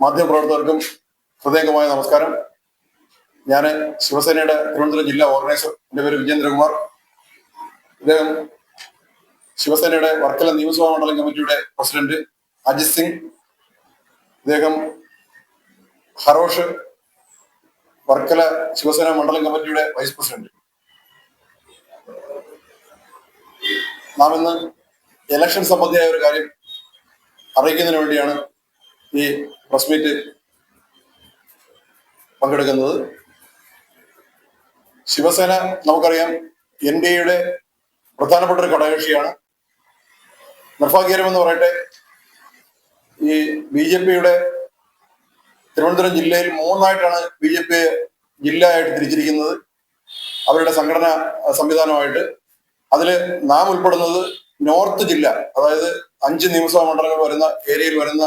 മാധ്യമപ്രവർത്തകർക്കും ഹൃദയംഗമായ നമസ്കാരം. ഞാൻ ശിവസേനയുടെ തിരുവനന്തപുരം ജില്ലാ ഓർഗനൈസർ. എൻ്റെ പേര് വിജേന്ദ്രകുമാർ. ഇദ്ദേഹം ശിവസേനയുടെ വർക്കല നിയമസഭാ മണ്ഡലം കമ്മിറ്റിയുടെ പ്രസിഡന്റ് അജിത് സിംഗ്. ഇദ്ദേഹം ഹറോഷ് വർക്കല ശിവസേന മണ്ഡലം കമ്മിറ്റിയുടെ വൈസ് പ്രസിഡന്റ്. നാം ഇന്ന് ഇലക്ഷൻ സംബന്ധിയായ ഒരു കാര്യം അറിയിക്കുന്നതിന് വേണ്ടിയാണ് ഈ പ്രസ് മീറ്റ് പങ്കെടുക്കുന്നത്. ശിവസേന നമുക്കറിയാം NDAയുടെ പ്രധാനപ്പെട്ട ഒരു ഘടകകക്ഷിയാണ്. നിർഭാഗ്യകരമെന്ന് പറയട്ടെ, ഈ BJPയുടെ തിരുവനന്തപുരം ജില്ലയിൽ 3ആയിട്ടാണ് BJP ജില്ലയായിട്ട് തിരിച്ചിരിക്കുന്നത്, അവരുടെ സംഘടനാ സംവിധാനമായിട്ട്. അതിൽ നാം ഉൾപ്പെടുന്നത് നോർത്ത് ജില്ല, അതായത് 5 നിയമസഭാ മണ്ഡലങ്ങൾ വരുന്ന ഏരിയയിൽ വരുന്ന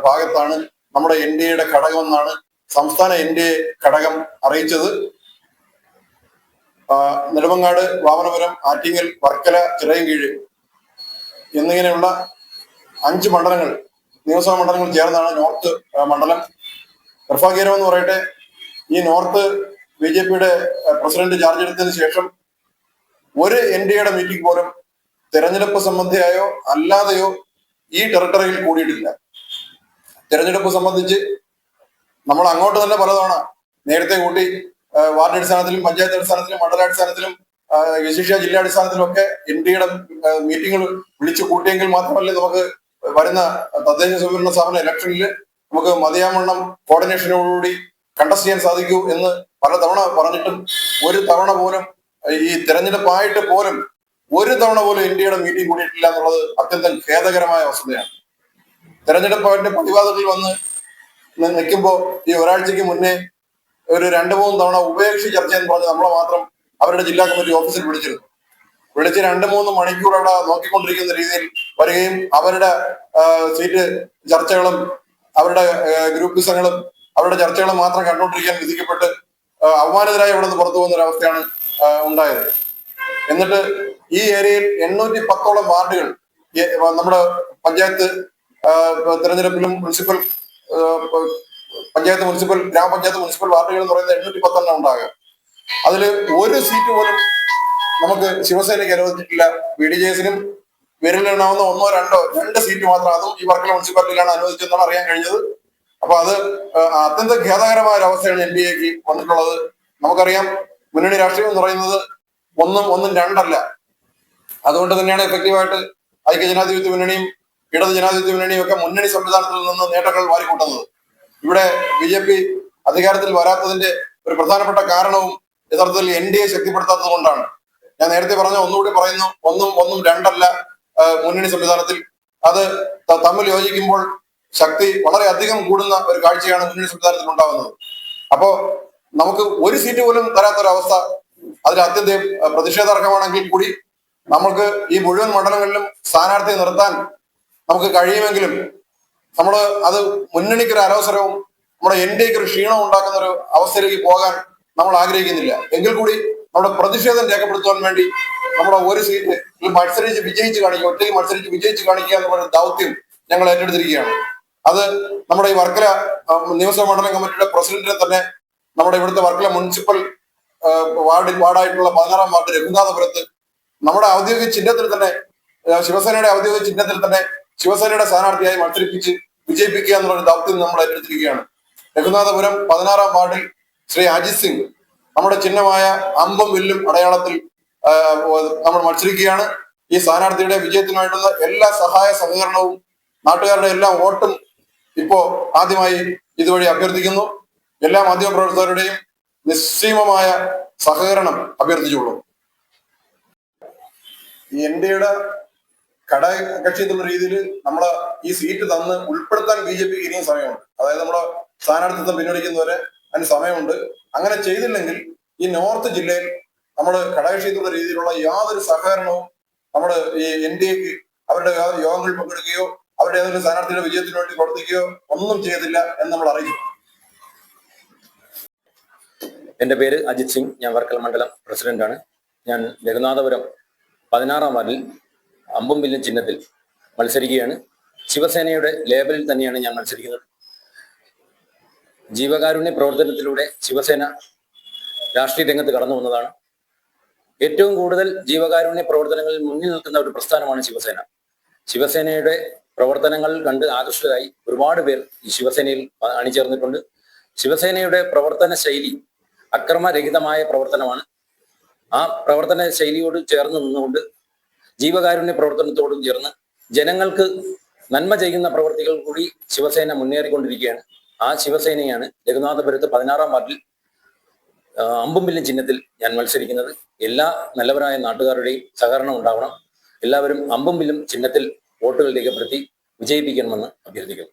ഭാഗത്താണ് നമ്മുടെ NDAയുടെ ഘടകമെന്നാണ് സംസ്ഥാന NDA ഘടകം അറിയിച്ചത്. നെടുമങ്ങാട്, വാമനപുരം, ആറ്റിങ്ങൽ, വർക്കല, ചിറയൻകീഴ് എന്നിങ്ങനെയുള്ള 5 മണ്ഡലങ്ങൾ, നിയമസഭാ മണ്ഡലങ്ങൾ ചേർന്നാണ് നോർത്ത് മണ്ഡലം. നിർഭാഗ്യകരമെന്ന് പറയട്ടെ, ഈ നോർത്ത് BJPയുടെ പ്രസിഡന്റ് ചാർജ് എടുത്തതിന് ശേഷം ഒരു NDAയുടെ മീറ്റിംഗ് പോലും തെരഞ്ഞെടുപ്പ് സംബന്ധിയായോ അല്ലാതെയോ ഈ ടെറിട്ടറിയിൽ കൂടിയിട്ടില്ല. തെരഞ്ഞെടുപ്പ് സംബന്ധിച്ച് നമ്മൾ അങ്ങോട്ട് തന്നെ പലതവണ നേരത്തെ കൂട്ടി വാർഡ് അടിസ്ഥാനത്തിലും പഞ്ചായത്ത് അടിസ്ഥാനത്തിലും മണ്ഡലാടിസ്ഥാനത്തിലും വിശിഷ്യ ജില്ലാടിസ്ഥാനത്തിലും ഒക്കെ NDAയുടെ മീറ്റിംഗുകൾ വിളിച്ചു കൂട്ടിയെങ്കിൽ മാത്രമല്ലേ നമുക്ക് വരുന്ന തദ്ദേശ സ്വയംഭരണ സ്ഥാപന ഇലക്ഷനിൽ നമുക്ക് മതിയാവണ്ണം കോർഡിനേഷനോടുകൂടി കണ്ടസ്റ്റ് ചെയ്യാൻ സാധിക്കൂ എന്ന് പലതവണ പറഞ്ഞിട്ടും ഒരു തവണ പോലും, ഈ തെരഞ്ഞെടുപ്പായിട്ട് പോലും ഒരു തവണ പോലും NDAയുടെ മീറ്റിംഗ് കൂടിയിട്ടില്ല എന്നുള്ളത് അത്യന്തം ഖേദകരമായ വസ്തുതയാണ്. തെരഞ്ഞെടുപ്പിന്റെ പ്രതിവാദത്തിൽ വന്ന് നിൽക്കുമ്പോൾ ഈ ഒരാഴ്ചക്ക് മുന്നേ ഒരു 2-3 തവണ ഉഭയകക്ഷി ചർച്ച എന്ന് പറഞ്ഞ് നമ്മളെ മാത്രം അവരുടെ ജില്ലാ കമ്മിറ്റി ഓഫീസിൽ വിളിച്ച് 2-3 മണിക്കൂർ അവിടെ നോക്കിക്കൊണ്ടിരിക്കുന്ന രീതിയിൽ വരികയും അവരുടെ സീറ്റ് ചർച്ചകളും അവരുടെ ഗ്രൂപ്പിസങ്ങളും അവരുടെ ചർച്ചകളും മാത്രം കണ്ടുകൊണ്ടിരിക്കാൻ വിധിക്കപ്പെട്ട് അവമാനിതരായി അവിടെ നിന്ന് പുറത്തു പോകുന്ന ഒരവസ്ഥയാണ് ഉണ്ടായത്. എന്നിട്ട് ഈ ഏരിയയിൽ 810ഓളം വാർഡുകൾ നമ്മുടെ പഞ്ചായത്ത് തെരഞ്ഞെടുപ്പിലും മുനിസിപ്പൽ പഞ്ചായത്ത്, മുനിസിപ്പൽ ഗ്രാമപഞ്ചായത്ത്, മുനിസിപ്പൽ വാർഡുകൾ എന്ന് പറയുന്നത് 810 ഉണ്ടാകുക. അതിൽ ഒരു സീറ്റ് പോലും നമുക്ക് ശിവസേനയ്ക്ക് അനുവദിച്ചിട്ടില്ല. BDJS-നും വിരലിലെണ്ണാവുന്ന 1-2 സീറ്റ് മാത്രം, അതും ഈ വർക്കല മുനിസിപ്പാലിറ്റിയിലാണ് അനുവദിച്ചെന്നാണ് അറിയാൻ കഴിഞ്ഞത്. അപ്പൊ അത് അത്യന്തം ഖേദകരമായ ഒരു അവസ്ഥയാണ് NDAക്ക് വന്നിട്ടുള്ളത്. നമുക്കറിയാം മുന്നണി രാഷ്ട്രീയം എന്ന് പറയുന്നത് ഒന്നും രണ്ടല്ല. അതുകൊണ്ട് തന്നെയാണ് എഫക്റ്റീവായിട്ട് ഐക്യജനാധിപത്യ മുന്നണിയും ഇടത് ജനാധിപത്യ മുന്നണിയും ഒക്കെ മുന്നണി സംവിധാനത്തിൽ നിന്ന് നേട്ടങ്ങൾ വാരിക്കൂട്ടുന്നത്. ഇവിടെ BJP അധികാരത്തിൽ വരാത്തതിന്റെ ഒരു പ്രധാനപ്പെട്ട കാരണവും യഥാർത്ഥത്തിൽ NDA ശക്തിപ്പെടുത്താത്തത് കൊണ്ടാണ്. ഞാൻ നേരത്തെ പറഞ്ഞ, ഒന്നുകൂടി പറയുന്നു, ഒന്നും രണ്ടല്ല മുന്നണി സംവിധാനത്തിൽ. അത് തമ്മിൽ യോജിക്കുമ്പോൾ ശക്തി വളരെ അധികം കൂടുന്ന ഒരു കാഴ്ചയാണ് മുന്നണി സംവിധാനത്തിൽ ഉണ്ടാകുന്നത്. അപ്പോ നമുക്ക് ഒരു സീറ്റ് പോലും തരാത്തൊരവസ്ഥ, അതിൽ അത്യന്തം പ്രതിഷേധാർഹമാണെങ്കിൽ കൂടി നമ്മൾക്ക് ഈ മുഴുവൻ മണ്ഡലങ്ങളിലും സ്ഥാനാർത്ഥിയെ നിർത്താൻ നമുക്ക് കഴിയുമെങ്കിലും നമ്മൾ അത് മുന്നണിക്കൊരു അനവസരവും നമ്മുടെ NDAക്ക് ഒരു ക്ഷീണവും ഉണ്ടാക്കുന്ന ഒരു അവസ്ഥയിലേക്ക് പോകാൻ നമ്മൾ ആഗ്രഹിക്കുന്നില്ല. എങ്കിൽ കൂടി നമ്മുടെ പ്രതിഷേധം രേഖപ്പെടുത്തുവാൻ വേണ്ടി നമ്മുടെ ഒരു സീറ്റ് മത്സരിച്ച് വിജയിച്ച് കാണിക്കുക, ഒറ്റയ്ക്ക് മത്സരിച്ച് വിജയിച്ച് കാണിക്കുക എന്നുള്ള ദൗത്യം ഞങ്ങൾ ഏറ്റെടുത്തിരിക്കുകയാണ്. അത് നമ്മുടെ ഈ വർക്കല നിയമസഭാ മണ്ഡലം കമ്മിറ്റിയുടെ പ്രസിഡന്റിനെ തന്നെ നമ്മുടെ ഇവിടുത്തെ വർക്കല മുനിസിപ്പൽ വാർഡായിട്ടുള്ള 16-ാം വാർഡ് രഘുനാഥപുരത്ത് നമ്മുടെ ഔദ്യോഗിക ചിഹ്നത്തിൽ തന്നെ, ശിവസേനയുടെ ഔദ്യോഗിക ചിഹ്നത്തിൽ തന്നെ ശിവസേനയുടെ സ്ഥാനാർത്ഥിയായി മത്സരിപ്പിച്ച് വിജയിപ്പിക്കുക എന്നുള്ള ദൗത്യം നമ്മൾ ഏറ്റെടുത്തിരിക്കുകയാണ്. രഘുനാഥപുരം 16-ാം വാർഡിൽ ശ്രീ അജിത് സിംഗ് നമ്മുടെ ചിഹ്നമായ അമ്പും വില്ലും അടയാളത്തിൽ നമ്മൾ മത്സരിക്കുകയാണ്. ഈ സ്ഥാനാർത്ഥിയുടെ വിജയത്തിനായിട്ടുള്ള എല്ലാ സഹായ സഹകരണവും നാട്ടുകാരുടെ എല്ലാ വോട്ടും ഇപ്പോ ആദ്യമായി ഇതുവഴി അഭ്യർത്ഥിക്കുന്നു. എല്ലാ മാധ്യമപ്രവർത്തകരുടെയും നിസ്സീമമായ സഹകരണം അഭ്യർത്ഥിച്ചുള്ളൂ. ഈ NDAയുടെ ഘടകകക്ഷി എന്നുള്ള രീതിയിൽ നമ്മളെ ഈ സീറ്റ് തന്ന് ഉൾപ്പെടുത്താൻ BJPക്ക് ഇനിയും സമയമുണ്ട്. അതായത് നമ്മുടെ സ്ഥാനാർത്ഥിത്വം പിൻവലിക്കുന്നവരെ അതിന് സമയമുണ്ട്. അങ്ങനെ ചെയ്തില്ലെങ്കിൽ ഈ നോർത്ത് ജില്ലയിൽ നമ്മൾ ഘടകകക്ഷി എന്നുള്ള രീതിയിലുള്ള യാതൊരു സഹകരണവും നമ്മുടെ ഈ NDAക്ക് അവരുടെ യോഗങ്ങളിൽ പങ്കെടുക്കുകയോ അവരുടെ ഏതെങ്കിലും സ്ഥാനാർത്ഥിയുടെ വിജയത്തിന് വേണ്ടി പ്രവർത്തിക്കുകയോ ഒന്നും ചെയ്തില്ല എന്ന് നമ്മൾ അറിയിച്ചു. എൻ്റെ പേര് അജിത് സിംഗ്. ഞാൻ വർക്കല മണ്ഡലം പ്രസിഡന്റാണ്. ഞാൻ രഘുനാഥപുരം 16-ാം വാർഡിൽ അമ്പും വില്ലും ചിഹ്നത്തിൽ മത്സരിക്കുകയാണ്. ശിവസേനയുടെ ലേബലിൽ തന്നെയാണ് ഞാൻ മത്സരിക്കുന്നത്. ജീവകാരുണ്യ പ്രവർത്തനത്തിലൂടെ ശിവസേന രാഷ്ട്രീയ രംഗത്ത് കടന്നു വന്നതാണ്. ഏറ്റവും കൂടുതൽ ജീവകാരുണ്യ പ്രവർത്തനങ്ങളിൽ മുന്നിൽ നിൽക്കുന്ന ഒരു പ്രസ്ഥാനമാണ് ശിവസേന. ശിവസേനയുടെ പ്രവർത്തനങ്ങൾ കണ്ട് ആകർഷകരായി ഒരുപാട് പേർ ഈ ശിവസേനയിൽ അണിചേർന്നിട്ടുണ്ട്. ശിവസേനയുടെ പ്രവർത്തന ശൈലി അക്രമരഹിതമായ പ്രവർത്തനമാണ്. ആ പ്രവർത്തന ശൈലിയോട് ചേർന്ന് നിന്നുകൊണ്ട് ജീവകാരുണ്യ പ്രവർത്തനത്തോടും ചേർന്ന് ജനങ്ങൾക്ക് നന്മ ചെയ്യുന്ന പ്രവർത്തികൾ കൂടി ശിവസേന മുന്നേറിക്കൊണ്ടിരിക്കുകയാണ്. ആ ശിവസേനയാണ് രഘുനാഥപുരത്ത് 16-ാം വാർഡിൽ അമ്പുംവില്ലും ചിഹ്നത്തിൽ ഞാൻ മത്സരിക്കുന്നത്. എല്ലാ നല്ലവരായ നാട്ടുകാരുടെയും സഹകരണം ഉണ്ടാവണം. എല്ലാവരും അമ്പുംവില്ലും ചിഹ്നത്തിൽ വോട്ടുകൾ രേഖപ്പെടുത്തി വിജയിപ്പിക്കണമെന്ന് അഭ്യർത്ഥിക്കുന്നു.